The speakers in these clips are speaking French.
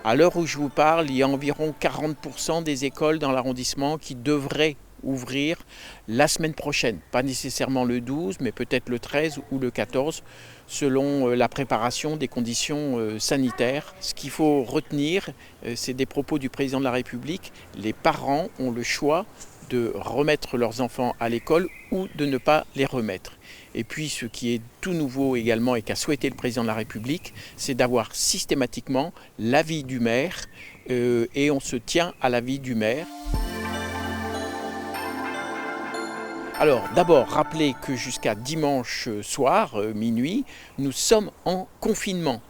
À l'heure où je vous parle, il y a environ 40% des écoles dans l'arrondissement qui devraient ouvrir la semaine prochaine. Pas nécessairement le 12, mais peut-être le 13 ou le 14, selon la préparation des conditions sanitaires. Ce qu'il faut retenir, c'est des propos du président de la République. Les parents ont le choix de remettre leurs enfants à l'école ou de ne pas les remettre. Et puis ce qui est tout nouveau également et qu'a souhaité le président de la République, c'est d'avoir systématiquement l'avis du maire et on se tient à l'avis du maire. Alors d'abord, rappelez que jusqu'à dimanche soir, minuit, nous sommes en confinement.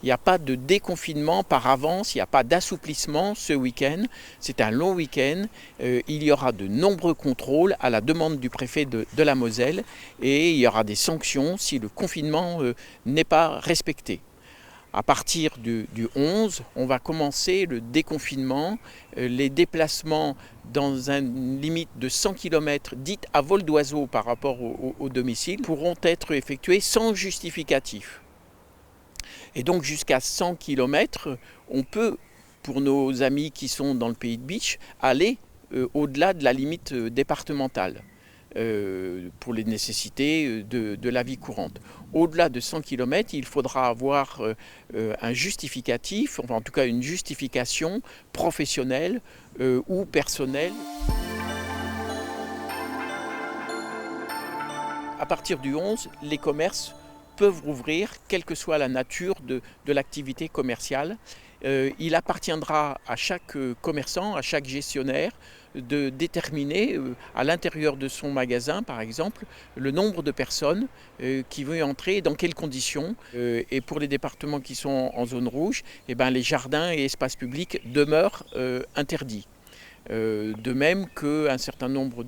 Il n'y a pas de déconfinement par avance, il n'y a pas d'assouplissement ce week-end. C'est un long week-end. Il y aura de nombreux contrôles à la demande du préfet de la Moselle et il y aura des sanctions si le confinement n'est pas respecté. À partir du 11, on va commencer le déconfinement. Les déplacements dans une limite de 100 km dite à vol d'oiseau par rapport au domicile pourront être effectués sans justificatif. Et donc jusqu'à 100 km, on peut, pour nos amis qui sont dans le pays de Bitche, aller au-delà de la limite départementale pour les nécessités de la vie courante. Au-delà de 100 km, il faudra avoir un justificatif, enfin en tout cas une justification professionnelle ou personnelle. À partir du 11, les commerces peuvent rouvrir, quelle que soit la nature de l'activité commerciale. Il appartiendra à chaque commerçant, à chaque gestionnaire, de déterminer à l'intérieur de son magasin, par exemple, le nombre de personnes qui vont y entrer, dans quelles conditions. Et pour les départements qui sont en zone rouge, eh ben, les jardins et espaces publics demeurent interdits. De même qu'un certain nombre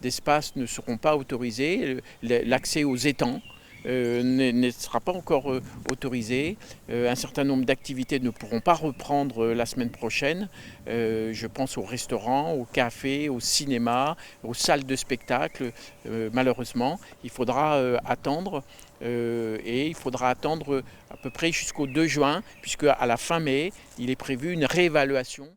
d'espaces ne seront pas autorisés, l'accès aux étangs ne sera pas encore autorisé. Un certain nombre d'activités ne pourront pas reprendre la semaine prochaine. Je pense aux restaurants, aux cafés, au cinéma, aux salles de spectacle. Malheureusement, il faudra attendre et il faudra attendre à peu près jusqu'au 2 juin, puisque à la fin mai, il est prévu une réévaluation.